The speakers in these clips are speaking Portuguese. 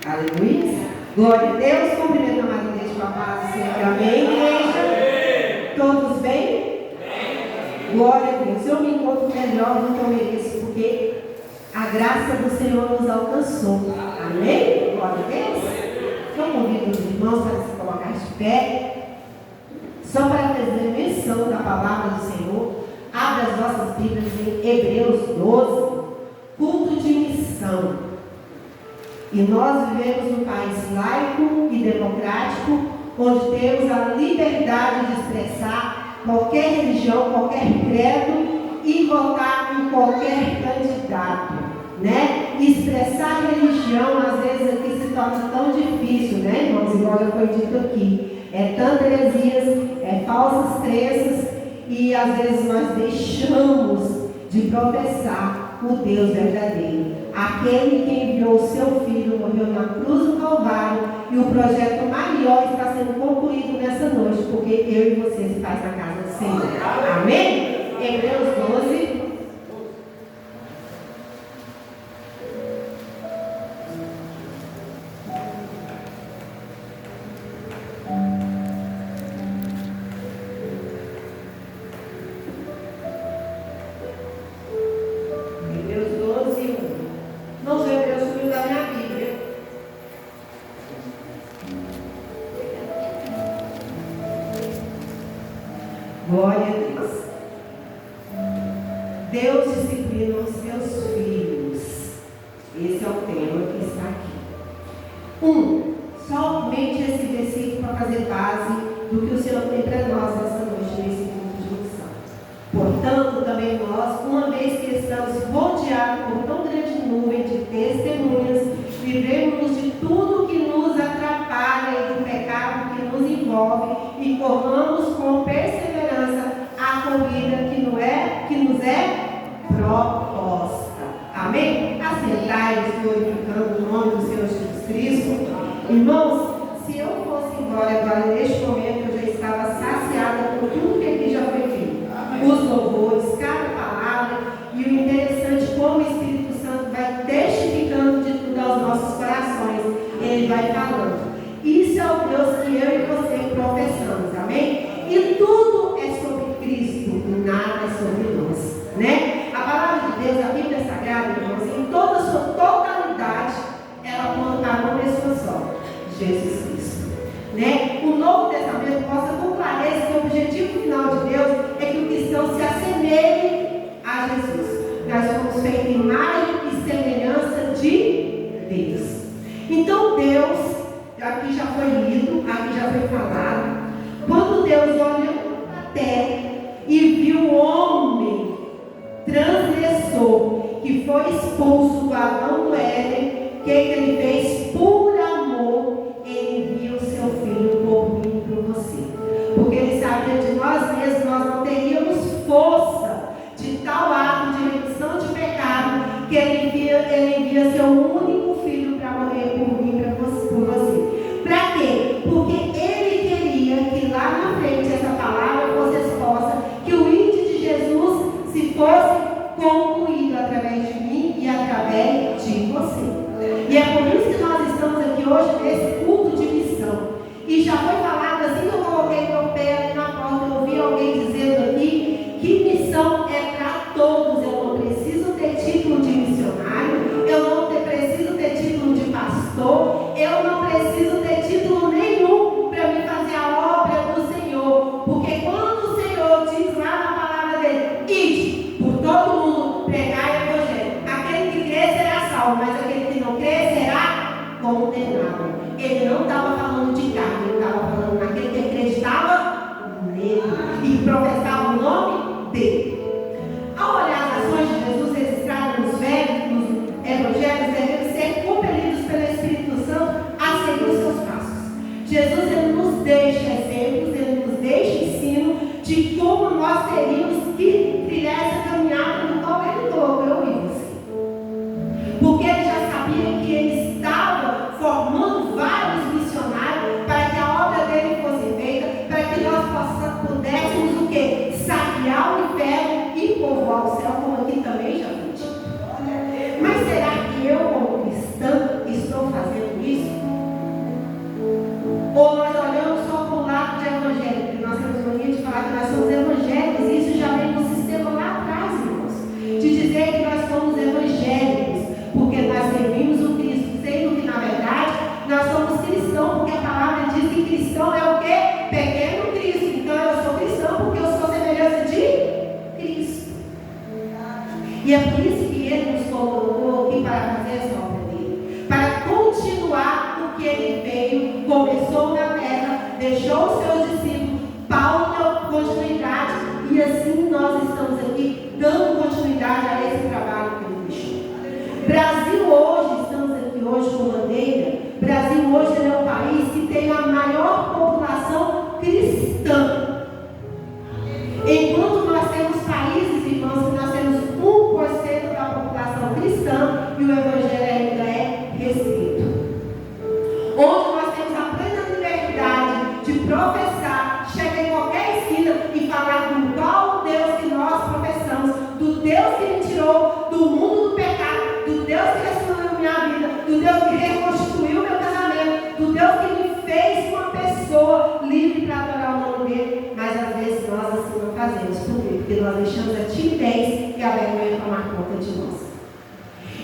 Aleluia. Glória a Deus. Cumprimento a Maria Igreja com a paz do Senhor. Amém, igreja? Todos bem? Glória a Deus. Eu me encontro melhor do que eu mereço, porque a graça do Senhor nos alcançou. Amém? Glória a Deus. Eu convido os irmãos para se colocar de pé, só para fazer menção da palavra do Senhor. Abra as nossas Bíblias em Hebreus 12, culto de missão. E nós vivemos num país laico e democrático, onde temos a liberdade de expressar qualquer religião, qualquer credo e votar em qualquer candidato, né? Expressar religião, às vezes, aqui se torna tão difícil, né, irmãos? Igual já foi dito aqui. É tantas heresias, falsas crenças, e às vezes nós deixamos de professar o Deus verdadeiro. Aquele que enviou o seu Filho, morreu na cruz do Calvário, e o projeto maior está sendo concluído nessa noite, porque eu e você se faz na casa do Senhor. Amém? Hebreus 12. Glória a Deus. Deus disciplina os seus filhos. Esse é o tema que está aqui. Somente esse versículo para fazer base do que o Senhor tem para nós essa noite nesse culto de missão. Portanto, também nós, uma vez que estamos rodeados por tão grande nuvem de testemunhas, livremos-nos de tudo que nos atrapalha e do pecado que nos envolve, e corramos com perseverança a corrida que nos é proposta. Amém? Assentai-vos, glorificando o nome do Senhor Jesus Cristo. Irmãos, se eu fosse embora agora neste momento, eu já estava saciada por tudo que aqui já foi feito. Os louvores, cada palavra, e o interessante como o Espírito Santo vai testificando de tudo aos nossos corações. Ele vai falando. Isso é o Deus que eu e você professamos, amém? E tudo é sobre Cristo, e nada é sobre nós, né? A palavra de Deus, a Bíblia Sagrada, irmãos, em toda a sua totalidade, ela aponta para uma pessoa só, Jesus Cristo, né? O Novo Testamento mostra com clareza que o objetivo final de Deus é que o cristão se assemelhe a Jesus. Nós somos feitos em imagem e semelhança de Deus. Então Deus, aqui já foi lido, aqui já foi falado, quando Deus olhou para a terra e viu o homem transgressor que foi expulso do Adão do Éden, o que ele fez? Por amor, ele enviou o seu filho por mim e por você, porque ele sabia de nós mesmos, nós não teríamos força de tal ato de remissão de pecado, que ele envia seu único filho para morrer por mim e por você. Para quê? Porque ele queria que lá na frente essa palavra fosse exposta, que o índio de Jesus se fosse concluído através de mim e através de você. E é por isso que nós estamos aqui hoje nesse culto de missão. E já foi falado, assim que eu coloquei meu pé ali na porta, eu ouvi alguém dizendo aqui que missão é para todos. Eu não preciso ter título de missionário, eu não preciso ter título de pastor, eu não preciso ter título nenhum para me fazer a obra do Senhor. Porque quando o Senhor diz lá na palavra dele, ide por todo mundo, pregai o evangelho, aquele que crê será salvo, mas aquele que não crê será condenado. Ele não estava falando de carne, ele estava falando naquele que acreditava nele e professava o nome dele. Ao olhar as ações de Jesus registradas nos evangelhos, devemos ser compelidos pelo Espírito Santo a seguir os seus passos. Jesus, ele nos deixa exemplos, ele nos deixa ensino de como nós teríamos que trilhar essa caminhada no qual ele colocou eu e você. Porque ele já sabia que ele estava formando vários missionários para que a obra dele fosse feita, para que nós pudéssemos o quê? Saquear o inferno e povoar o céu, como aqui também já foi dito. Mas será que eu, como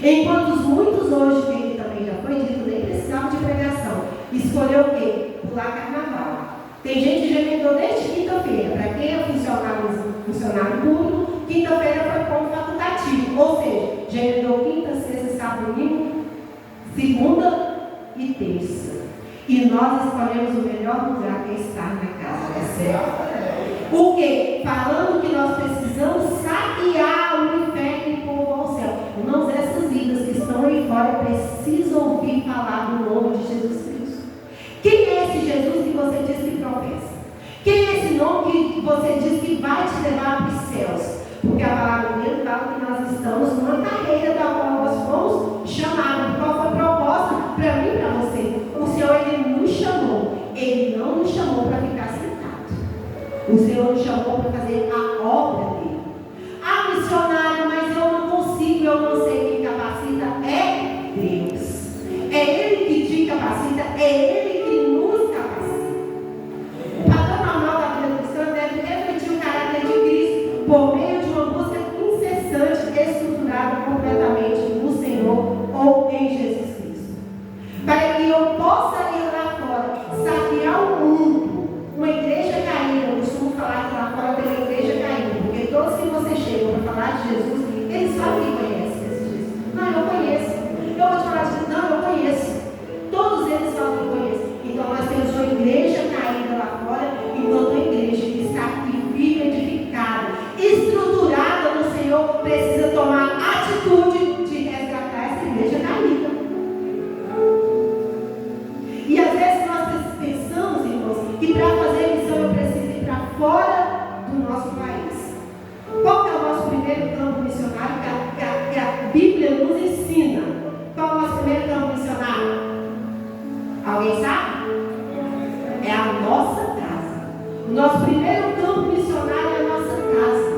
Enquanto muitos hoje, que ele também já foi dito, nem precisavam de pregação, escolheu o quê? Pular carnaval. Tem gente que já emendou desde quinta-feira. Para quem é funcionário público, quinta-feira foi ponto facultativo. Ou seja, já emendou quinta, sexta, sábado, domingo, segunda e terça. E nós escolhemos o melhor lugar que é estar na casa do céu. O quê? Falando que nós precisamos saquear o inferno e povo ao céu. Irmãos, essas vidas que estão aí fora precisam ouvir falar do nome de Jesus Cristo. Quem é esse Jesus que você diz que professa? Quem é esse nome que você diz que vai te levar para os céus? Porque a palavra dele fala que nós estamos numa carreira da qual nós fomos chamados. Qual foi a proposta para mim e para você? O Senhor, Ele nos chamou. Ele não nos chamou para ficar sentado. O Senhor nos chamou para fazer a obra dele. Ah, missionário, mas eu não consigo, eu não sei. Quem capacita é Deus. É Ele que te capacita, é Ele que nos capacita. O padrão normal da vida cristã deve refletir o caráter de Cristo por meio de uma busca incessante, estruturada completamente no Senhor ou em Jesus Cristo. Para que eu possa ir lá fora, saquear o mundo, uma igreja caída. Eu costumo falar que lá fora tem uma igreja caída, porque todos que você chega para falar de Jesus, eles falam que conhecem esse Jesus. Não, eu conheço. Eu vou te falar de Jesus. Não, eu conheço. Todos eles falam que conhecem. Então nós temos uma igreja caída lá fora, enquanto a igreja que está aqui, viva, edificada, estruturada no Senhor, precisa tomar atitude de resgatar essa igreja caída. E às vezes nós pensamos, irmãos, que para fazer missão eu preciso ir para fora do nosso país. Qual que é o nosso primeiro campo missionário que a Bíblia nos ensina? Qual é o nosso primeiro campo missionário? Alguém sabe? É a nossa casa. O nosso primeiro campo missionário é a nossa casa.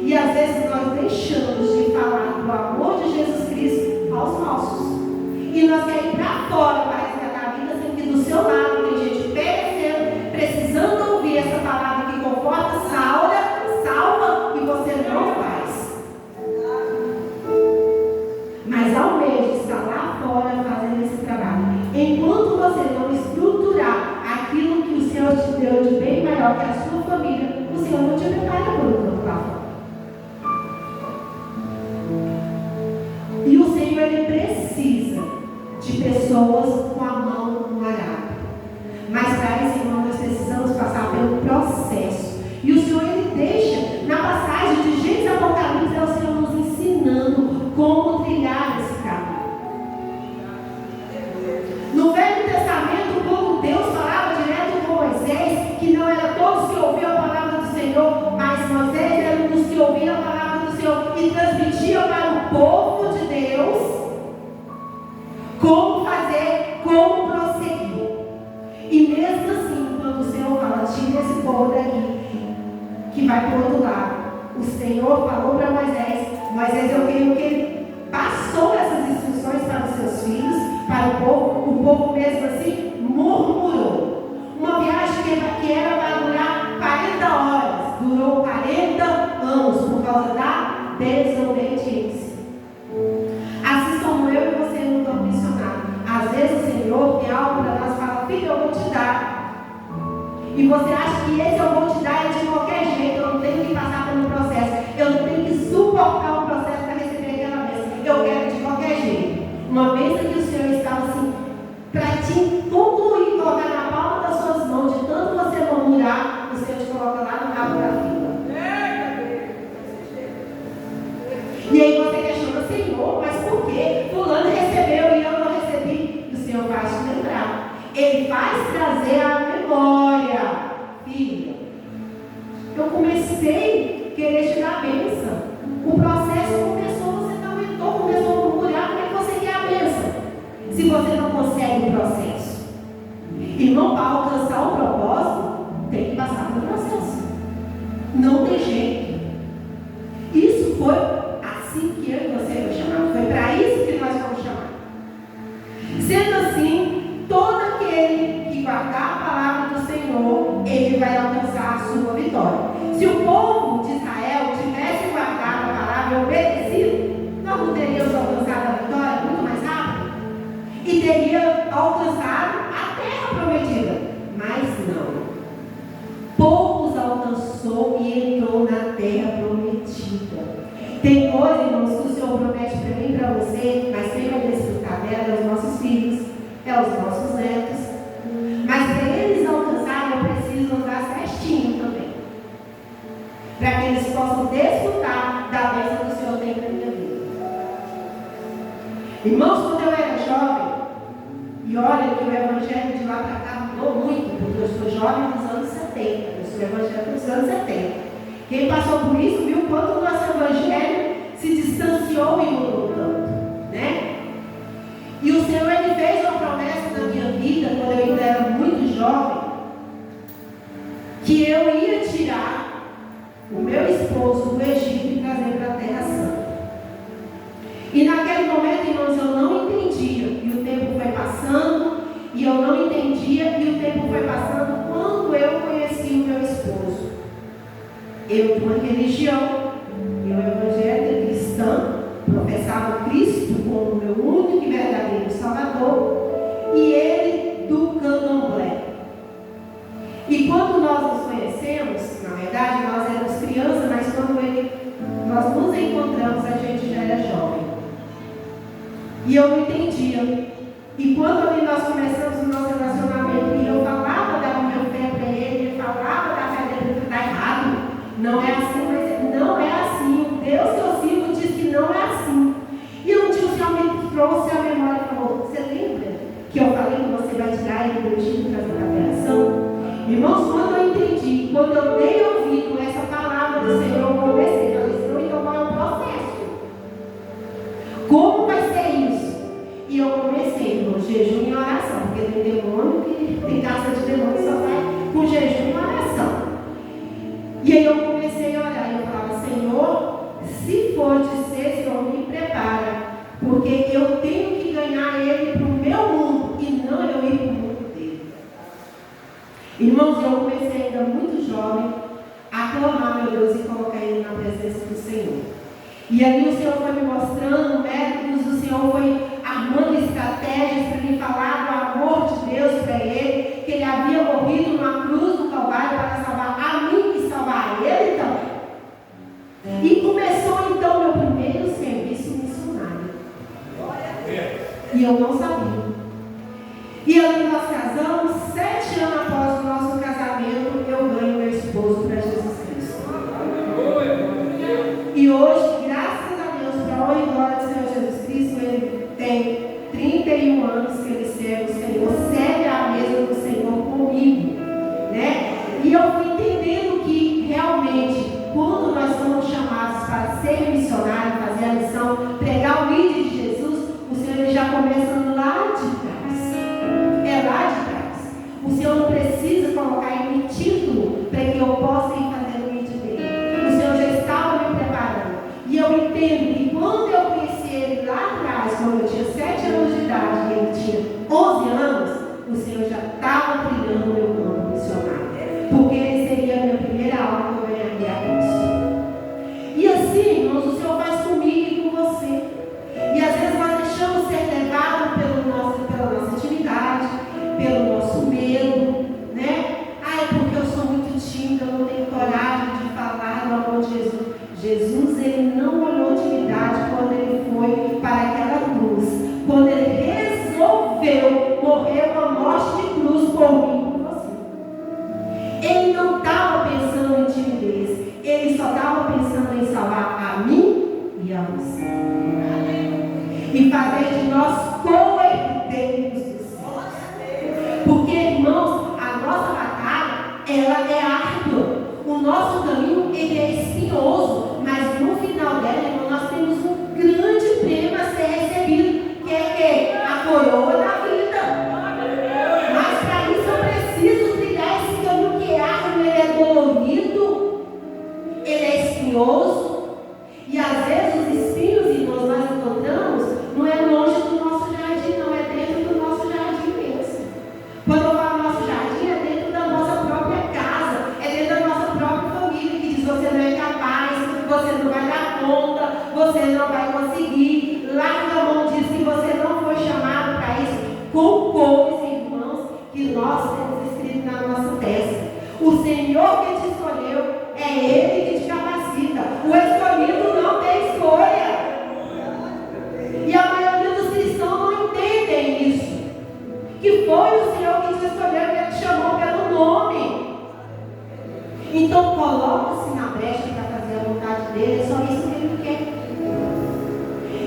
E às vezes nós deixamos de falar do amor de Jesus Cristo aos nossos. E nós queremos ir para fora para resgatar a vida, sendo que do seu lado tem gente perecendo, precisando ouvir essa palavra que conforta, salva, e você não faz. Mas ao mesmo estar lá fora fazendo esse trabalho, enquanto você não estruturar aquilo que o Senhor te deu de bem maior que a sua família, o Senhor não te prepara para o campo lá fora. E o Senhor, Ele precisa de pessoas com a mão no arado. Mas para isso, irmão, nós precisamos passar pelo processo. E o Senhor, Ele deixa, na passagem de Gênesis a Apocalipse, é o Senhor nos ensinando como trilhar esse caminho. No Velho Testamento, o povo de Deus falava direto com Moisés, que não era todos que ouviam a palavra do Senhor, mas Moisés era um dos que ouviam a palavra do Senhor e transmitia para o povo de Deus como fazer, como prosseguir. E mesmo assim, quando o Senhor fala, tira esse povo daqui, que vai para o outro lado, o Senhor falou para Moisés, eu creio que ele passou essas instruções para os seus filhos, para o povo mesmo assim murmurou. Uma viagem que era para durar 40 horas, durou 40 anos por causa da desobediência. Assim como eu e você não estão missionários. Às vezes o Senhor tem algo para nós e fala, filho, eu vou te dar. E você acha que esse eu vou te dar é de qualquer jeito, eu não tenho que passar pelo processo, eu não tenho que suportar o processo para receber aquela bênção, eu quero de qualquer jeito. Uma vez que o Senhor estava assim, para te concluir, colocar na palma das suas mãos, de tanto você murmurar, o Senhor te coloca lá no rabo da fila. E aí você questiona, Senhor, mas por que fulano recebeu e eu não recebi? E o Senhor vai te lembrar. Ele faz trazer a memória. Filha, eu comecei a querer te dar a bênção. O processo começou, você não aguentou, começou a murmurar, como é que você quer a bênção? Se você não consegue o processo. Irmão, para alcançar o propósito, tem que passar pelo processo. Não tem jeito. Isso foi assim que eu e você foi chamado. Foi para isso que nós fomos chamados. Sendo assim, todo aquele que guardar a palavra do Senhor, ele vai alcançar a sua vitória. Se o povo de Israel tivesse guardado a palavra e obedecido, nós não teríamos alcançado a alcançaram a terra prometida, mas não. Poucos alcançou e entrou na terra prometida. Tem coisa, irmãos, que o Senhor promete para mim e para você, mas quem vai desfrutar dela é os nossos filhos, é os nossos netos. Mas para eles alcançarem, eu preciso andar certinho também, para que eles possam desfrutar da bênção que o Senhor tem para a minha vida. Irmãos, quando eu era jovem, e olha que o evangelho de lá para cá mudou muito, porque eu sou jovem dos anos 70, eu sou evangélico dos anos 70. Quem passou por isso viu quanto o nosso evangelho se distanciou e mudou tanto, né? E o Senhor, Ele fez uma promessa na minha vida, quando eu ainda era muito jovem, que eu ia tirar o meu esposo do Egito e trazer para a Terra Santa. E naquele momento, irmãos, eu não entendia, e o tempo foi passando, e eu não entendia, e o tempo foi passando quando eu conheci o meu esposo. Eu, de uma religião, eu evangélica cristã, professava Cristo como meu único e verdadeiro Salvador, e ele do candomblé. E quando nós nos conhecemos, na verdade nós éramos crianças, mas quando nós nos encontramos, a gente já era jovem. E eu não entendia. E quando ali nós começamos o nosso relacionamento, e eu falava da minha fé para ele falava da fé dele, que está errado. Não é assim, mas não é assim. O Deus que eu sirvo diz que não é assim. E um dia o Senhor me trouxe a memória e falou: você lembra que eu falei que você vai tirar ele do Egito e trazer para a operação? Irmãos, quando eu entendi, quando eu dei ouvido a essa palavra do Senhor, eu comecei a falar: Senhor, então qual é o processo? Como vai ser isso? E eu comecei no jejum e oração, porque tem demônio que tem caça de demônio que só vai com jejum e oração. E aí eu comecei a orar e eu falava: Senhor, se for de ser, Senhor, me prepara, porque eu tenho que ganhar ele para o meu mundo e não eu ir para o mundo dele. Irmãos, eu comecei ainda muito jovem a clamar, meu Deus, e colocar ele na presença do Senhor. E ali o Senhor foi me mostrando métodos, o Senhor foi armando estratégias para me falar do amor de Deus para ele, que ele havia morrido na cruz do Calvário para salvar a mim e salvar a ele também. E começou então meu primeiro serviço missionário. E eu não sabia. E ali nós casamos, 7 anos após o nosso casamento, eu ganho meu esposo para Jesus Cristo. E hoje, graças a Deus, para a honra e glória do Senhor Jesus Cristo, ele tem 31 anos que ele serve o Senhor, serve a mesa do Senhor comigo, né? E eu fui entendendo que realmente, quando nós somos chamados para ser missionário, fazer a missão, pregar o ID de Jesus, o Senhor ele já começa lá de trás. É lá de trás. O Senhor não precisa colocar em mim título para que eu possa ir fazer o ID dele. O Senhor já estava me preparando. E eu entendo que quando eu conheci ele lá atrás, quando eu tinha 7 anos de idade e ele tinha 11 anos, o Senhor já estava trilhando o meu campo missionário. Porque ele seria a minha primeira aula que eu ganharia a Cristo. E assim, irmãos, o Senhor faz comigo e com você. E às vezes nós deixamos ser levados pela nossa intimidade, pelo nosso medo, né? Ah, é porque eu sou muito tímida, eu não tenho coragem de falar do amor de Jesus. Jesus, ele não olhou de idade quando ele foi para aquela cruz. Quando ele resolveu morrer uma morte de cruz por mim e por você. Ele não estava pensando em timidez. Ele só estava pensando em salvar a mim e a você. E fazer de nós co-herdeiros dos céus. Porque, irmãos, a nossa batalha, ela é árdua. O nosso caminho, ele é espinhoso. Mas no final dela, irmão, nós temos um grande prêmio a ser recebido. Que é a coroa da vida. Mas para isso eu preciso trilhar esse caminho que é árduo, ele é dolorido, ele é espinhoso. E às vezes os espinhos, irmãos, nós encontramos, não é longe do nosso jardim, não, é dentro do nosso jardim mesmo. Quando eu falo nosso jardim, é dentro da nossa própria casa, é dentro da nossa própria família, que diz: você não é capaz, você não vai dar conta, disciplinar a nossa testa. O Senhor que te escolheu, é Ele que te capacita. O escolhido não tem escolha. E a maioria dos cristãos não entendem isso. Que foi o Senhor que te escolheu, que te chamou pelo nome. Então coloca-se na brecha para fazer a vontade dele. É só isso que Ele quer.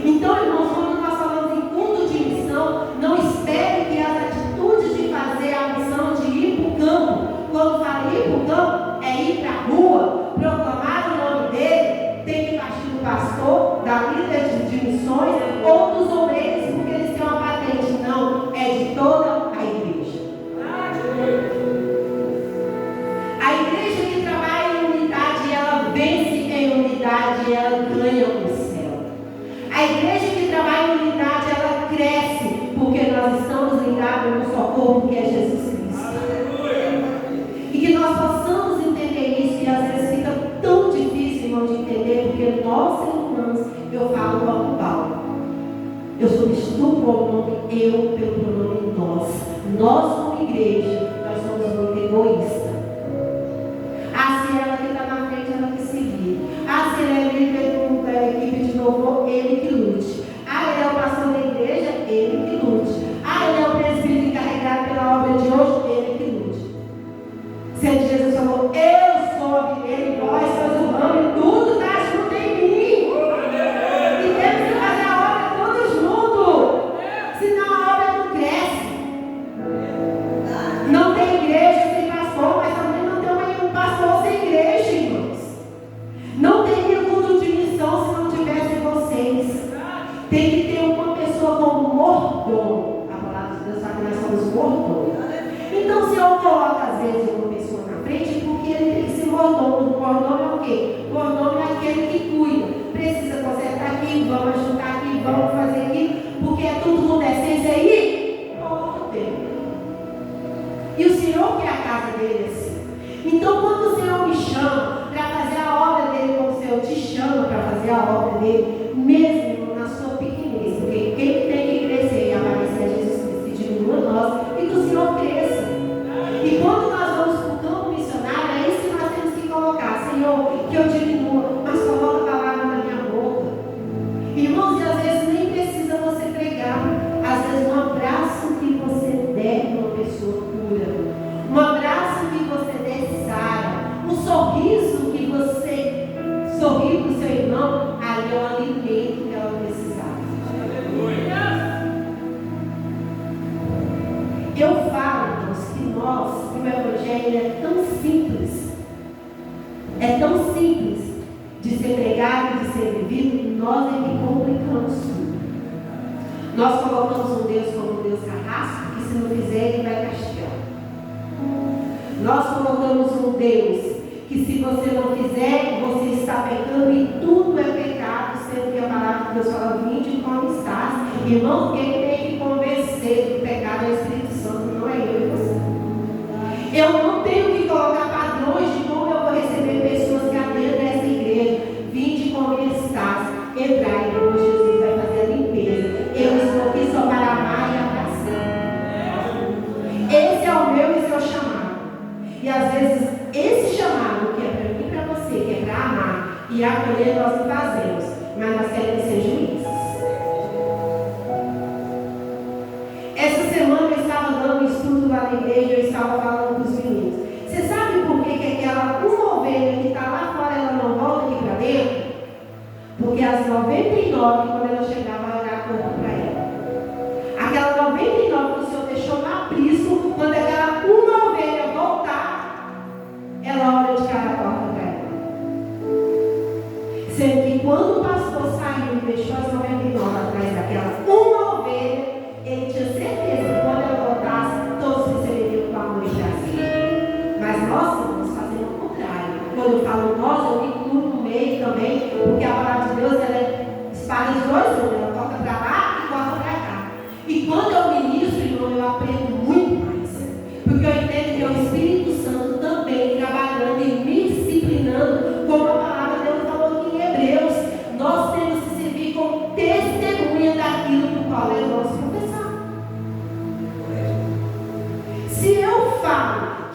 Então, irmãos, quando nós falamos em culto de missão, não espere que as atitudes de fazer a missão de ir para o campo, quando fala ir para o campo, é ir para a rua, proclamar o nome dele, tem que partir do pastor, da líder de missões ou dos obreiros, porque eles têm uma patente. Não, é de toda a igreja. A igreja que trabalha em unidade, ela vence em unidade, ela ganha o céu. A igreja que trabalha em unidade, ela cresce, porque nós estamos ligados no só corpo, que é Jesus Cristo. E que nós possamos entender isso, e às vezes fica tão difícil, irmão, de entender, porque nós, seres humanos, eu falo como Paulo. Eu substituo o pronome eu pelo pronome nós. Nós, como igreja, nós somos muito egoístas. Se ela que está na frente, ela que seguir. Se ele é líder da equipe de louvor, ele que lute. Ele é o pastor da igreja, ele que lute. Ele é o presbítero encarregado pela obra de hoje, ele que lute. Se Jesus falou, eu sou a videira, nós somos o ramo e tudo está junto em mim. E temos que fazer a obra todos juntos. Senão a obra não cresce. Não tem igreja sem pastor, mas também não tem um pastor sem igreja, irmãos. Não teria culto de missão se não tivesse vocês. Tem que ter uma pessoa como mordomo. A palavra de Deus sabe que nós somos mordomos. Então, se eu coloco às vezes uma pessoa na frente, porque ele tem que ser mordomo. O mordomo é o quê? O mordomo é aquele que cuida. Precisa consertar aqui, vamos ajuntar aqui, vamos fazer aqui, porque é tudo com decência aí. Ordem. E o Senhor quer a casa dele assim. Então, quando o Senhor me chama para fazer a obra dele, como o Senhor te chama para fazer a obra dele, mesmo na sua pequenez, porque quem tem que crescer e aparecer é Jesus Cristo, que diminua nós e que o Senhor cresça. E quando nós vamos para o campo missionário, é isso que nós temos que colocar: Senhor, que eu diminua, mas coloca a palavra na minha boca. Irmãos, e às vezes nem precisa você pregar, às vezes um abraço que você der para uma pessoa cura. Um abraço que você dê sara, um sorriso que você sorri para o seu irmão, ali é o alimento que ela precisava. Eu falo, irmãos, que o Evangelho é tão simples de ser pregado, de ser vivido, nós é que complicamos tudo. Nós colocamos um Deus como um Deus carrasco, que se não fizer, ele vai castigar. Nós colocamos um Deus que se você não fizer, você está pecando e tudo é pecado, sendo que a palavra de Deus fala: vinde como estás. Irmão, quem tem que convencer do pecado é o Espírito Santo, não é eu e você. Eu não tenho que colocar padrões de como eu vou receber pessoas que há dentro dessa igreja. Vinde como estás, entrai, depois Jesus vai fazer a limpeza. Eu estou aqui só para amar e abraçar. Esse é o meu e seu chamado. E às vezes, esse chamado que é para mim e para você, que é para amar e acolher, nós não fazemos, mas nós queremos ser juízes. Essa semana eu estava dando um estudo lá na igreja, eu estava falando para os meninos. Você sabe por que aquela uma ovelha que está lá fora, ela não volta aqui para dentro? Porque as 99, quando ela chegava, ela era corpo para ela. Aquela 99 que o Senhor deixou no aprisco, quando aquela uma ovelha voltar, ela olha de cara a porta para ela. Sendo que quando o pastor saiu e deixou as 99 atrás daquela uma ovelha, ele tinha certeza que quando ela voltasse, todos receberiam com amor e prazer. Mas nós estamos fazendo o contrário. Quando eu falo nós, eu me incluo no meio também, porque a palavra de Deus, ela espalha os dois mundos, ela toca para lá e toca para cá. E quando eu ministro, irmão, eu aprendo muito mais. Porque eu entendo que é o Espírito Santo também trabalhando e me disciplinando, como a palavra de Deus falou aqui em Hebreus. Nós temos que servir com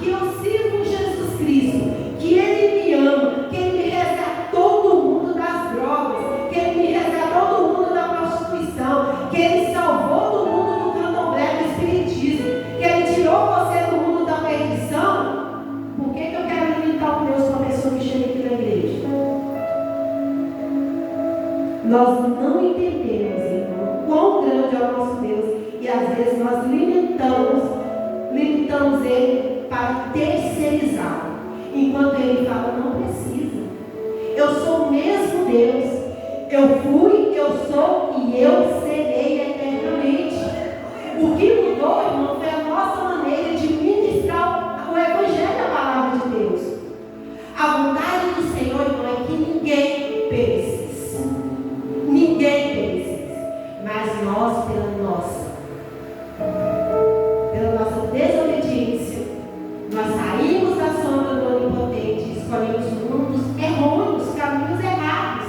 que eu sirvo um Jesus Cristo, que Ele me ama, que Ele me resgatou do mundo das drogas, que Ele me resgatou do mundo da prostituição, que Ele salvou do mundo do candomblé, do espiritismo, que Ele tirou você do mundo da perdição, por que eu quero limitar o Deus para a pessoa que chega aqui na igreja? Nós não entendemos, irmão, quão grande é o nosso Deus, e às vezes nós limitamos Ele para terceirizar, enquanto Ele fala, não precisa. Eu sou o mesmo Deus, eu fui, eu sou e eu serei eternamente. O que mudou, irmão, foi a nossa maneira de ministrar o Evangelho, a palavra de Deus. A vontade do Senhor, irmão, é que ninguém perecesse. Ninguém perecesse. Mas nós, pela nossa desobediência, nós saímos da sombra do Onipotente e escolhemos mundos errôneos, caminhos errados.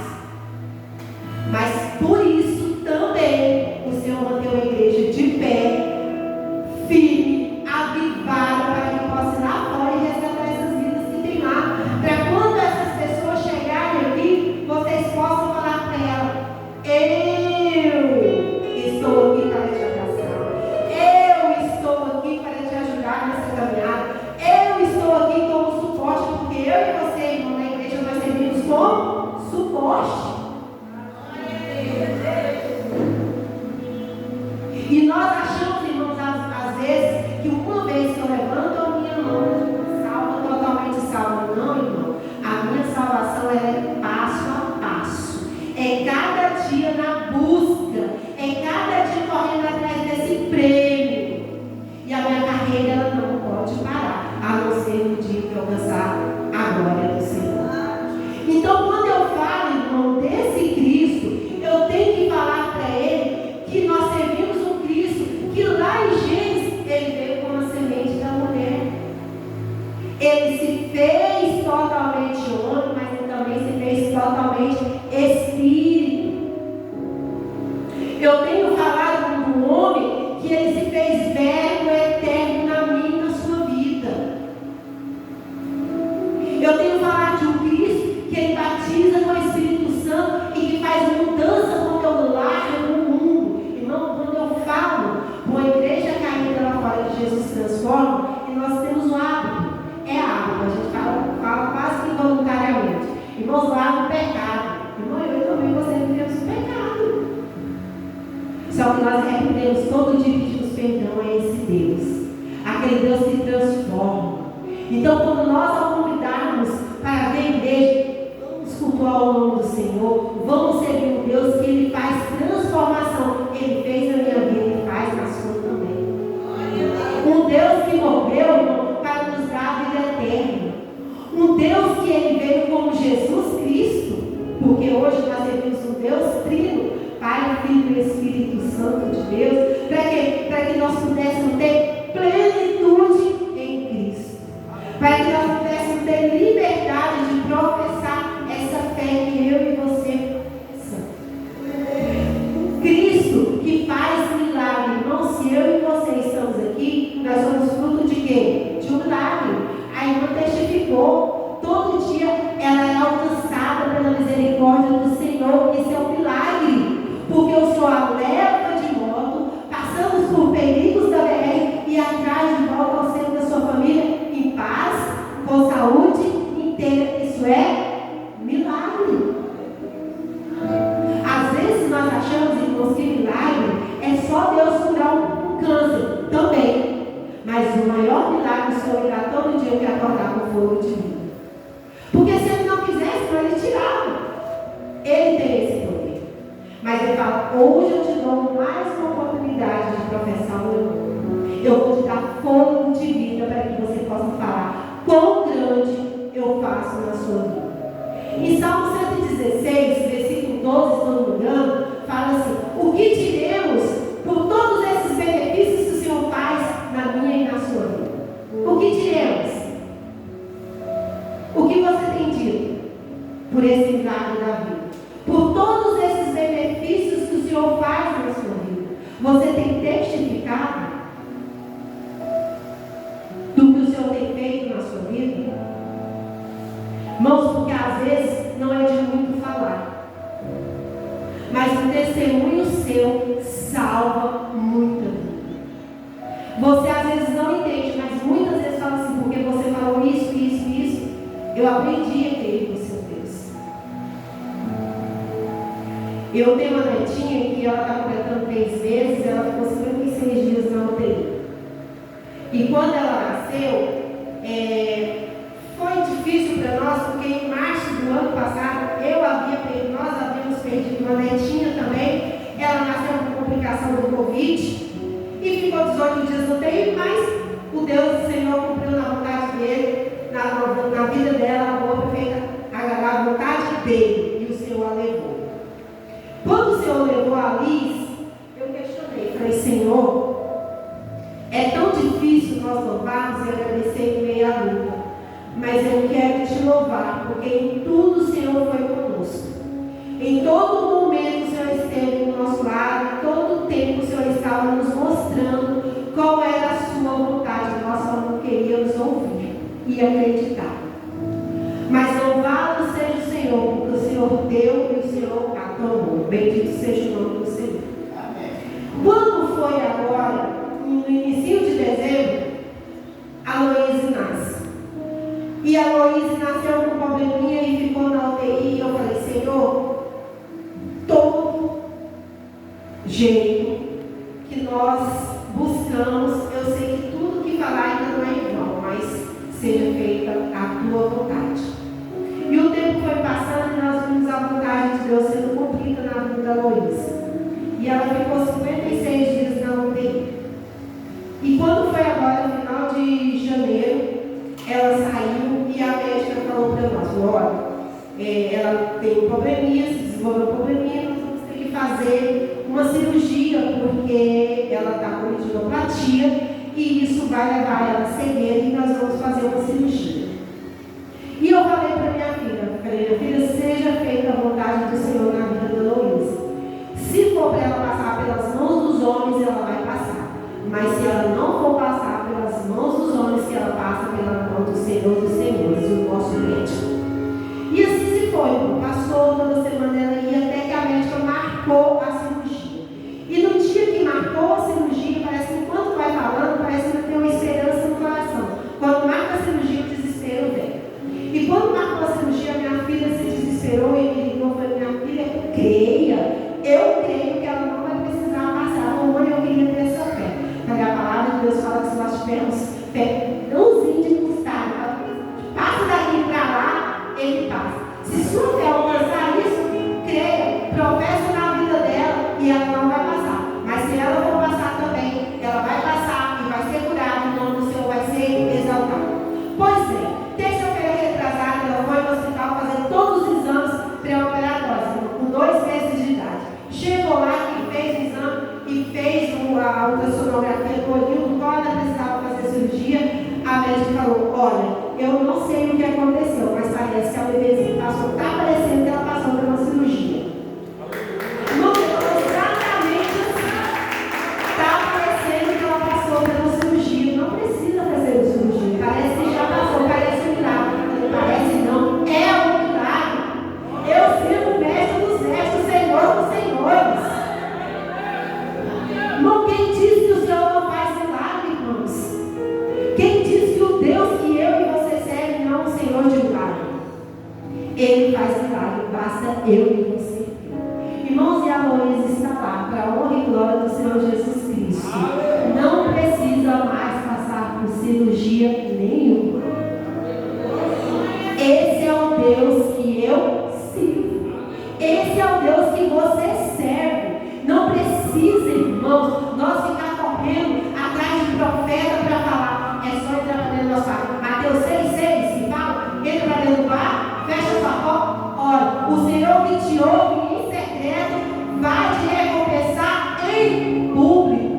Mas por isso também o Senhor manteve a igreja de pé, firme, avivada, para que possa ir lá fora e resgatar essas vidas que tem lá. Para quando essas pessoas chegarem aqui, vocês possam falar para elas: eu estou aqui para te abraçar, eu estou aqui para te ajudar nessa caminhada, eu estou aqui como suporte, porque eu e você, irmão, na igreja nós servimos como suporte. E nós achamos, irmãos, às vezes, que uma vez que eu levanto a minha mão, salva, totalmente salva. Não, irmão. A minha salvação é passo a passo. É cada dia na busca. É cada dia correndo atrás desse prêmio. E a minha carreira, ela não pode parar, a não ser no dia que eu alcançar a glória do Senhor. Então, quando eu falo, irmão, desse Cristo, eu tenho que falar para Ele que nós servimos um Cristo que lá em Gênesis Ele veio como a semente da mulher. Ele se fez totalmente homem, mas Ele também se fez totalmente espírito. Eu tenho falado com um homem que Ele se fez verbo eterno na minha e na sua vida. Eu tenho falado de um Cristo que Ele batiza com o Espírito Santo e que faz mudança no teu lar e no mundo. Irmão, quando eu falo uma igreja caída lá fora que Jesus transforma, e nós temos um hábito, é hábito, a gente fala quase que voluntariamente. Irmãos, lá no pecado. Irmão, eu também você vivemos o pecado. Só que nós repreendemos todo dia e pedimos perdão a esse Deus, aquele Deus que transforma. Então, quando nós ao convidarmos para ver a igreja, vamos cultuar o nome do Senhor, vamos servir um Deus que Ele faz transformação. Ele fez na minha vida e faz na sua também. Um Deus que morreu, irmão, para nos dar a vida eterna. Um Deus que Ele veio como Jesus Cristo, porque hoje nós servimos um Deus trino, Pai, Filho e Espírito Santo de Deus, para que nós pudéssemos ter plenitude em Cristo, para que nós pudéssemos ter liberdade de professar essa fé que eu e você professamos. Cristo que faz milagre. Irmão, se eu e você estamos aqui, nós somos fruto de quê? De um milagre. A irmã testificou, todo dia ela é alcançada pela misericórdia do Senhor. Isso é um milagre, porque eu sou a leva de moto, passamos por perigos da BR e atrás de volta ao centro da sua família, em paz, com saúde inteira. Isso é milagre. Às vezes nós achamos, irmãos, que milagre é só Deus curar um câncer, também. Mas o maior milagre é o Senhor irá todo dia que acordar com fogo de vida. Porque se Ele não quisesse, não Ele tirava. Ele tem esse poder. Mas Ele fala: hoje eu te dou mais uma oportunidade de professar o meu nome. Eu vou te dar fogo de vida para que você possa falar quão grande eu faço na sua vida. Em Salmo 116, versículo 12, se não me engano, fala assim: o que diremos por todos esses benefícios que o Senhor faz na minha e na sua vida? O que diremos? O que você tem dito por esse milagre da vida? Por todos esses benefícios que o Senhor faz na sua vida, você tem testificado do que o Senhor tem feito sua vida? Irmãos, porque às vezes não é de muito falar, mas o testemunho seu salva muita vida. Você às vezes não entende, mas muitas vezes fala assim, porque você falou isso, isso, isso, eu aprendi a ter com seu Deus. Eu tenho uma netinha que ela está completando 3 meses, ela ficou 56 dias na UTI. E quando ela nasceu, foi difícil para nós, porque em março do ano passado, nós havíamos perdido uma netinha também. Ela nasceu com complicação do Covid e ficou 18 dias no UTI, mas o Deus do Senhor cumpriu na vontade dele, na vida dela, a boa, perfeita, a vontade dele, e o Senhor a levou. Quando o Senhor levou a Liz, eu questionei, falei, Senhor, é tão difícil nós louvarmos e agradecer em meio à luta, mas eu quero te louvar, porque em tudo o Senhor foi conosco. Em todo momento o Senhor esteve do nosso lado, em todo tempo o Senhor estava nos mostrando qual era a sua vontade. Nós só não queríamos ouvir e acreditar. Mas louvado seja o Senhor, porque o Senhor deu e o Senhor aclamou. Bendito seja o nome do Senhor. Amém. Quando foi agora, no início de dezembro, a Loísa nasce. E a Loísa nasceu com probleminha e ficou na UTI. E eu falei, Senhor, todo jeito que nós buscamos, eu sei que tudo que falar ainda não é em vão, mas seja feita a tua vontade. E o tempo foi passando e nós vimos a vontade de Deus sendo cumprida na vida da Loísa. E ela ficou 56 dias na UTI. E quando foi agora, no final de janeiro, ela saiu e a médica falou para nós, olha, ela tem um probleminha, se desenvolveu um probleminha, nós vamos ter que fazer uma cirurgia, porque ela está com retinopatia e isso vai levar ela a cegueira e nós vamos fazer uma cirurgia. E eu falei para minha filha, seja feita a vontade do Senhor na vida da Loísa. Se for para ela passar pelas mãos dos homens, ela vai passar. Mas se ela não for passar pelas mãos dos homens, que ela passa pela mão do Senhor dos Senhores, o nosso médico. E assim se foi, passou toda semana ela ia, até que a médica marcou a cirurgia. E no dia que marcou a cirurgia, parece que enquanto vai falando, parece que tem uma esperança no coração. Quando marca a cirurgia, o desespero vem. E quando marcou a cirurgia, minha filha se desesperou e me ligou, falou, minha filha, eu creio que ela não vai precisar passar. Mamãe, eu queria ter essa fé. Porque a palavra de Deus fala que se nós tivermos fé,ãozinho de mostarda, passa daqui para lá, ele passa. Se sua fé alcançar isso, creia, professa na vida dela e ela não vai passar. Mas se ela for passar também, ela vai passar e vai ser curada, o nome do Senhor vai ser exaltado. Pois é, terça-feira retrasada, ela foi no hospital fazer todos os exames pré-operatórios, com 2 meses de idade. Chegou lá e fez o exame e fez a ultrassonografia do olhinho, quando ela precisava fazer cirurgia, a médica falou, olha, eu não sei o que aconteceu, mas parece que a bebezinha passou, está parecendo que ela passou por uma cirurgia. Não foi exatamente assim. Está parecendo que ela passou por uma cirurgia. Não precisa fazer uma cirurgia. Parece que já passou, parece um milagre. Parece não, é um milagre. Eu sirvo o mestre dos mestres, o Senhor dos senhores. Irmão, quem diz que o Senhor não faz milagre, irmãos? Quem diz que o Deus que eu e você serve não é um Senhor de milagre? Ele faz milagre, basta eu e você. Irmãos, e a Loísa está lá, para a honra e glória do Senhor Jesus Cristo. Não precisa mais passar por cirurgia nenhuma. Esse é o Deus que eu sirvo. Esse é o Deus que você serve. Não precisa, irmãos, nós ficar correndo atrás de profeta para falar. É só entrar para dentro do nosso bar. Mateus 6,6 que fala, entra para dentro do bar, fecha sua porta. Ora, o Senhor que te ouve em secreto vai te recompensar em público.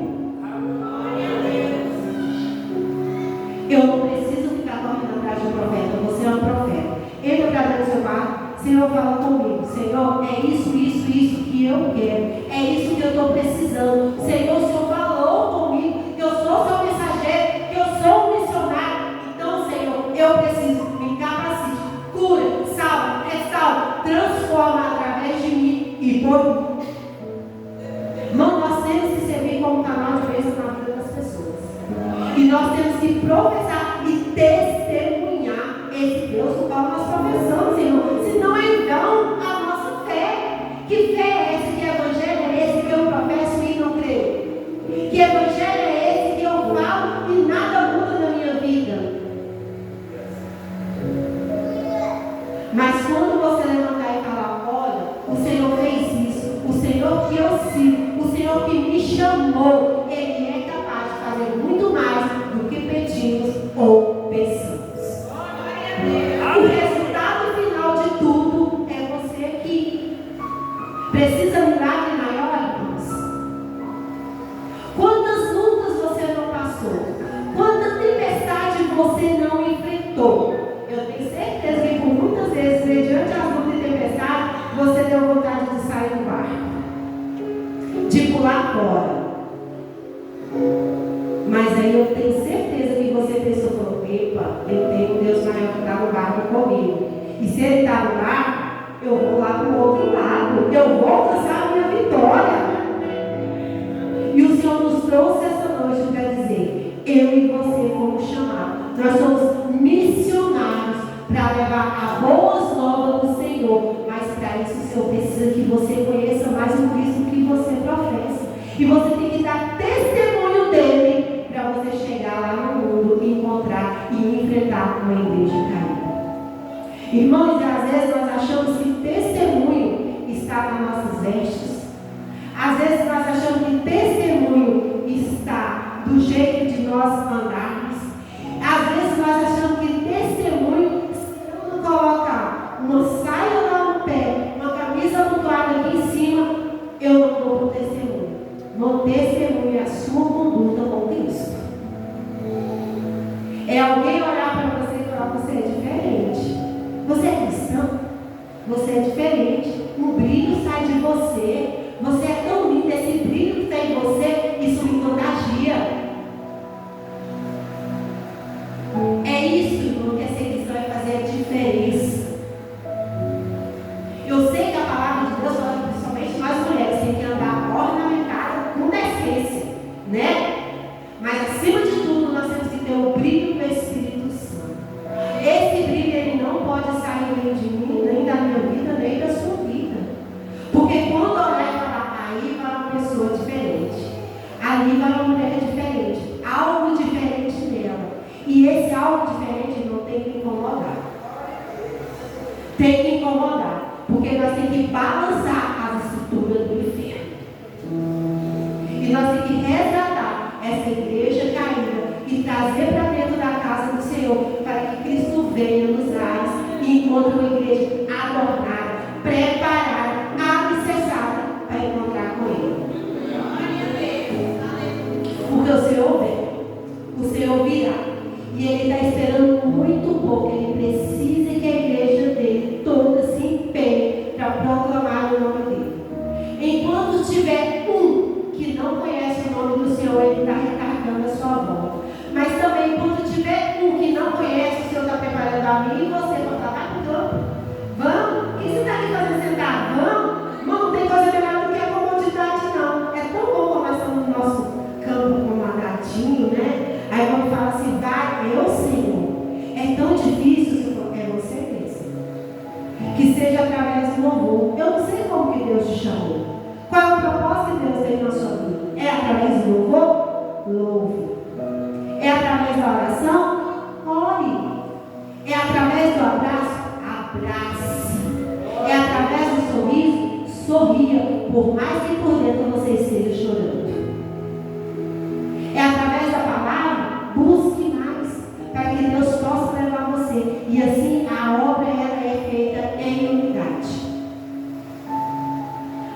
Eu não preciso ficar correndo atrás de um profeta. Você é um profeta. Entra para dentro do seu bar. Senhor, fala comigo. Senhor, é isso que eu quero. É isso que eu estou precisando. Senhor, o Senhor falou comigo que eu sou seu mensageiro, que eu sou um missionário. Então, Senhor, eu nós temos que professar e testemunhar esse Deus do qual nós professamos, Senhor. Senão é vão a nossa fé. Que fé é esse? Que evangelho é esse que eu professo e não creio? Que evangelho é esse que eu falo e nada muda na minha vida? Mas quando você levantar e falar, olha, o Senhor fez isso, o Senhor que eu sigo, o Senhor que me chamou, Ele é capaz de fazer muito mais do que pedimos ou pensamos. O resultado final de tudo é você aqui. Precisa milagre maior, irmãos? Quantas lutas você não passou? Quanta tempestade você não enfrentou? Eu tenho certeza que por muitas vezes, mediante as lutas e tempestades, você deu vontade de sair do barco, de pular fora. Mas aí eu tenho certeza que você pensou, epa, eu tenho um Deus maior que está no barco comigo. E se Ele está no barco, eu vou lá para o outro lado. Eu vou alcançar a minha vitória. E o Senhor nos trouxe essa noite para dizer, eu e você fomos chamados. Nós somos missionários para levar a boas novas do Senhor. Mas para isso o Senhor precisa que você conheça mais o Cristo que você professa. E você tem que dar testemunho dele para você chegar lá no mundo e encontrar e enfrentar uma igreja caída. Irmãos, às vezes nós achamos que testemunho está nas nossas vestes. Às vezes nós achamos que testemunho está do jeito de nós andarmos. Às vezes nós achamos que testemunho, se eu não colocar uma saia lá no pé, uma camisa amontoada aqui em cima, eu não dou para o testemunho. No testemunho é a sua conduta com Cristo. É alguém olhar para você e falar, você é diferente. Você é cristão? Você é diferente. Um brilho sai de você. Você é tão lindo. Esse brilho que está em você, isso me contagia. É isso, irmão, que essa cristão vai fazer a diferença. Eu sei que a palavra de Deus fala, principalmente nós mulheres, tem que andar ornamentada com decência, né? Mas acima de tudo, nós temos que ter o brilho do Espírito Santo. Esse brilho, ele não pode sair nem de mim, nem da minha vida, nem da sua vida. Porque quando olhar e falar, aí vai uma pessoa diferente, ali vai uma mulher diferente, algo diferente nela. E esse algo diferente não tem que incomodar. Tem que incomodar. Porque nós temos que balançar as estruturas do inferno. E nós temos que resgatar essa igreja caída e trazer para dentro da casa do Senhor, para que Cristo venha nos ares e encontre uma igreja adornada, preparada, alicerçada para encontrar com Ele. Porque o Senhor vem, o Senhor virá, e Ele está esperando muito pouco. Ele precisa que a igreja dele toda se empenhe para proclamar o nome dele. Enquanto tiver um que não conhece o nome do Senhor, ele está retardando a sua volta. Mas também, enquanto tiver um que não conhece, o Senhor está preparando a mim e você para falar para o campo. Vamos? O que você está aqui fazendo sentado? Vamos? Não tem coisa melhor do que a comodidade, não. É tão bom começar no nosso campo comodadinho, né? Aí quando fala assim, vai, eu Senhor. É tão difícil, Senhor. É você mesmo. Que seja através do louvor. Eu não sei como que Deus te chamou. Qual é o propósito que Deus tem na sua vida? É através do louvor? Louve. É através da oração? Ore. É através do abraço? Abrace. É através do sorriso? Sorria. Por mais que por dentro você esteja chorando. É através da palavra? Busque mais. Para que Deus possa levar você. E assim a obra ela é feita em unidade.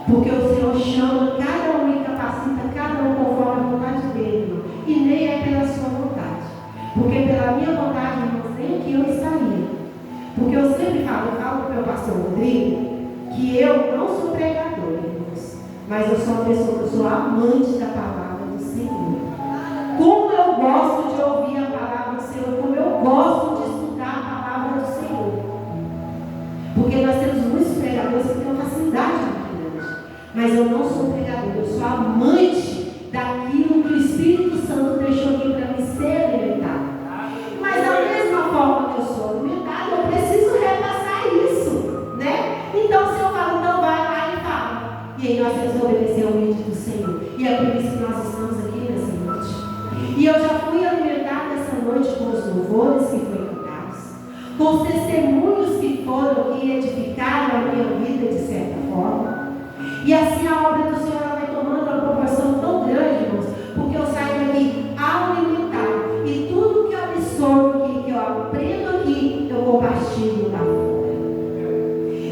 Porque o Senhor chama cada um e capacita cada um conforme a vontade dele, irmão. E nem é pela sua vontade. Porque pela minha vontade, irmãos, nem aqui eu estaria. Porque eu sempre falo para o meu pastor Rodrigo, que eu não sou pregador, irmãos. Mas eu sou uma pessoa, eu sou amante da palavra do Senhor. Como eu gosto de ouvir a palavra do Senhor, como eu gosto de estudar a palavra do Senhor. Porque nós temos muitos pregadores que têm uma facilidade muito grande. Mas eu não sou pregador, eu sou amante daquilo que o Espírito Santo deixou aqui para me ser E eu já fui alimentada essa noite com os louvores que foram cantados, com os testemunhos que foram e edificaram a minha vida de certa forma. E assim a obra do Senhor vai tomando uma proporção tão grande, irmãos, porque eu saio daqui alimentado. E tudo que eu absorvo, que eu aprendo aqui, eu compartilho lá fora.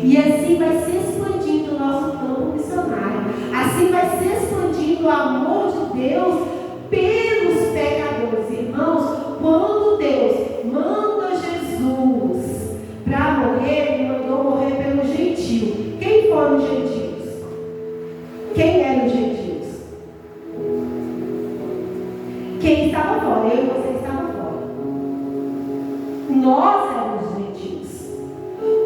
E assim vai se expandindo o nosso campo missionário. Assim vai se expandindo o amor de Deus pelos pecadores. Irmãos, quando Deus manda Jesus para morrer, Ele mandou morrer pelo gentio. Quem foram os gentios? Quem eram os gentios? Quem estava fora? Eu e você estavam fora. Nós éramos os gentios.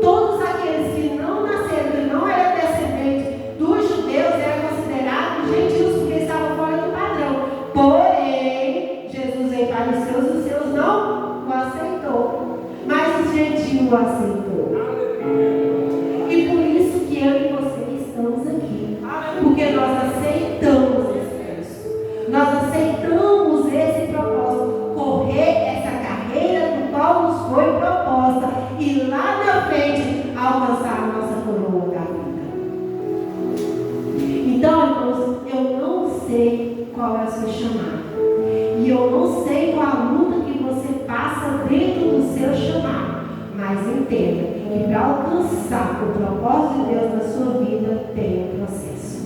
Todos aqueles que não nasceram, que não eram descendentes dos judeus, eram considerados gentios porque estavam fora do padrão. Porém, Jesus veio para os seus não o aceitou. Mas os gentios o aceitou. E por isso que eu e você estamos aqui. Porque nós aceitamos esse Cristo. Nós aceitamos esse propósito. Correr essa carreira do qual nos foi proposta. E lá na frente alcançar a nossa coroa da vida. Então, irmãos, eu não sei qual é o seu chamado. E eu não sei qual a luta que você passa dentro do seu chamado. Mas entenda que para alcançar o propósito de Deus na sua vida, tem um processo.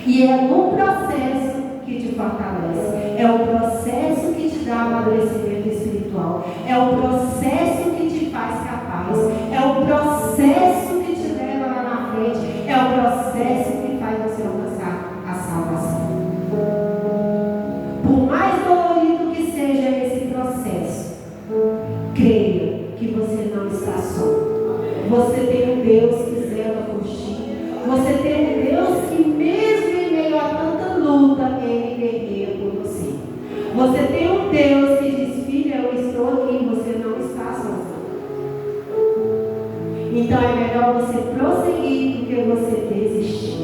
E é no processo que te fortalece. É o processo que te dá amadurecimento espiritual. É o processo que te faz capaz. É o processo que te leva lá na frente. É o processo que faz você alcançar a salvação. Por mais dolorido que seja esse processo, creia que você não está só. Você tem um Deus que zela por ti. Você tem um Deus que mesmo em meio a tanta luta, Ele guerreia por você. Você tem um Deus que diz, filha, eu estou aqui, você não está sozinho. Então é melhor você prosseguir do que você desistir.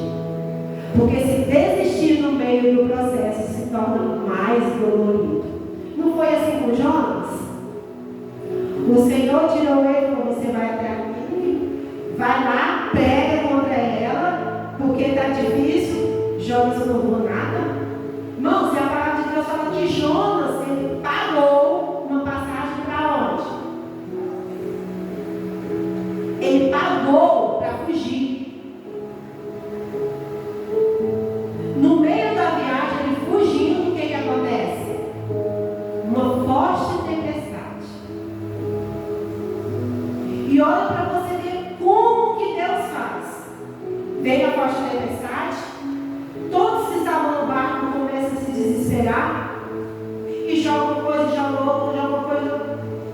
Porque se desistir no meio do processo se torna mais dolorido. Não foi assim com Jonas? O Senhor tirou ele e falou, você vai até aqui, vai lá, prega contra ela, porque está difícil. Jonas não roubou nada. Irmão, se a palavra de Deus fala que Jonas, ele pagou uma passagem para onde? Ele pagou para fugir. No meio da viagem, ele fugindo, o que acontece? Uma forte tempestade. E olha para você ver como que Deus faz. Veio a forte tempestade, todos que estavam no barco começam a se desesperar, e joga coisa, joga outra, joga coisa,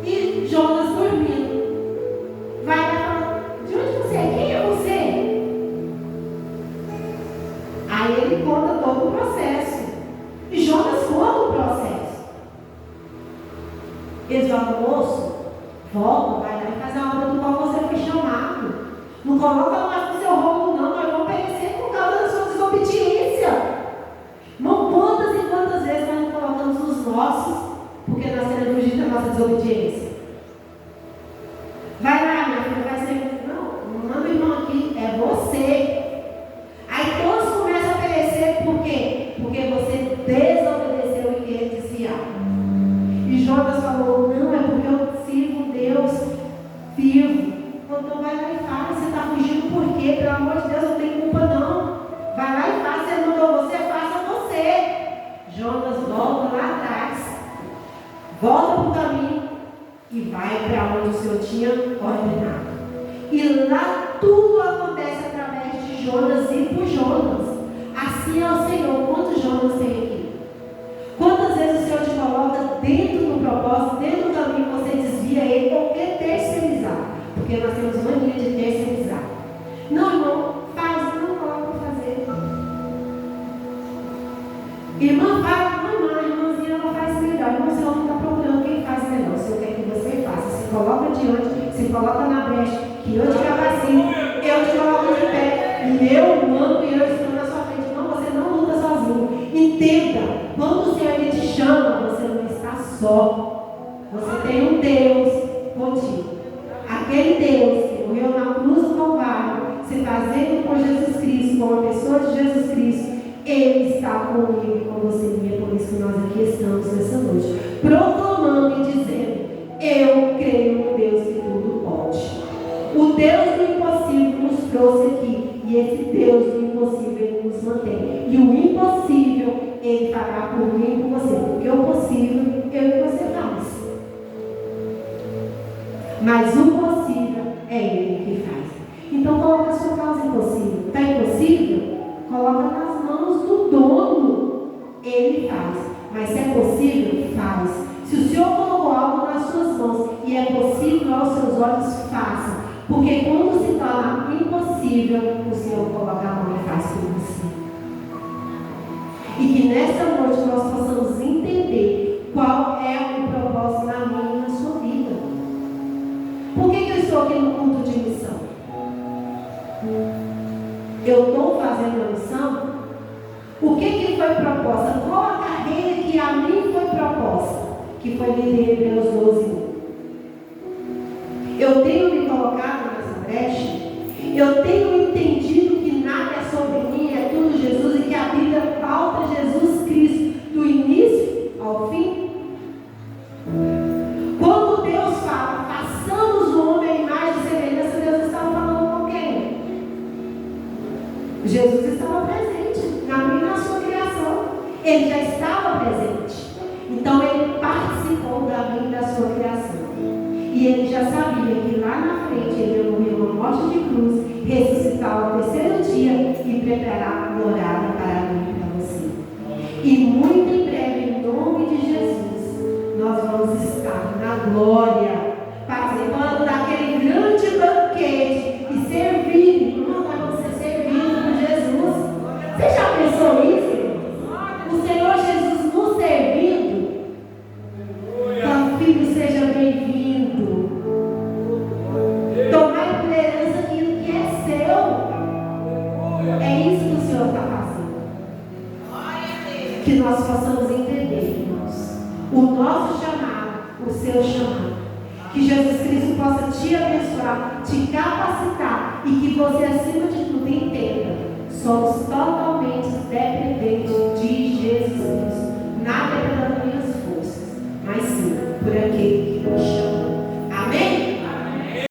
e Jonas dormindo. Vai lá e fala, de onde você é? Quem é você? Aí ele conta todo o processo. E Jonas conta o processo. Eles falam, moço, volta, vai lá e faz a obra do qual você foi chamado. Não coloca mais no seu rolo, não, nós vamos perecer por causa da sua desobediência. Não, quantas e quantas vezes nós não colocamos os nossos, porque nós queremos fugir da nossa desobediência. Vai lá, minha filha, vai ser. Não manda o irmão aqui, é você. Aí todos começam a perecer, por quê? Porque você desobedeceu e quer desviar. E Jonas falou, não, é porque eu sirvo um Deus vivo. Então vai lá e fala, você está fugindo por quê? Pelo amor de Deus, não tem culpa não. Vai lá e faça, você mandou você, faça você. Jonas volta lá atrás, volta para o caminho e vai para onde o Senhor tinha ordenado. E lá tudo acontece através de Jonas e por Jonas. Assim é o Senhor. Quantos Jonas tem aqui? Quantas vezes o Senhor te coloca dentro do propósito, dentro do caminho, você desvia ele ou quer terceirizar? Porque nós temos mania de terceirizar. Não, irmão, faz, não coloca para fazer. Irmã, faz, não, irmãzinha, ela faz melhor. Irmão, o Senhor não está procurando quem faz melhor. O Senhor quer que você faça. Se coloca diante, se coloca na brecha, que eu te capacito, eu te coloco de pé, e eu mando e eu estou na sua frente. Não, você não luta sozinho. Entenda, quando o Senhor ele te chama, chama, você não está só. Você tem um Deus contigo. Aquele Deus que morreu na cruz do Calvário, se fazendo por Jesus Cristo, como a pessoa de Jesus Cristo, Ele está comigo e com você. E é por isso que nós aqui estamos nessa noite, proclamando e dizendo: eu creio no Deus que tudo pode. O Deus do impossível nos trouxe aqui. E esse Deus do impossível, Ele nos mantém. E o impossível, Ele fará por mim e por você. Porque o possível, eu e você faz. Mas o possível é Ele que faz. Então coloca a sua causa impossível. Está impossível? Coloca nas mãos do dono. Ele faz. Mas se é possível, faz. Se o Senhor colocou algo nas suas mãos e é possível aos seus olhos, faça. Porque quando se torna impossível, o Senhor coloca a mão e faz por você. E que nessa noite nós possamos entender qual é o propósito na minha e na sua vida. Por que eu estou aqui no culto de missão? Eu estou fazendo a missão? O que foi proposta? Qual a carreira que a mim foi proposta? Que foi líder aos 12. Eu tenho me colocado nessa brecha. Eu tenho entendido que nada é sobre mim, é tudo Jesus, e que a Bíblia pauta Jesus Cristo do início ao fim. Quando Deus fala, façamos o homem à imagem e semelhança, Deus estava falando com quem? Jesus estava presente na minha e na sua criação. Ele já estava presente. Então ele participou da minha e da sua criação. E ele já sabia que lá na frente ele ia morrer uma morte de cruz, ressuscitar ao terceiro dia e preparar a morada para mim e para você. E muito em breve, em nome de Jesus, nós vamos estar na glória, participando daquele grande banquete e servindo. Nós vamos ser servidos por Jesus. Você já pensou isso? O Senhor Jesus nos servindo. Então, filho, seja bem-vindo. Tomai por herança aquilo que é seu. É isso que o Senhor está fazendo. Que nós possamos entender, irmãos, o nosso chamado, o seu chamado. Que Jesus Cristo possa te abençoar, te capacitar e que você, acima de tudo, entenda: somos totalmente dependentes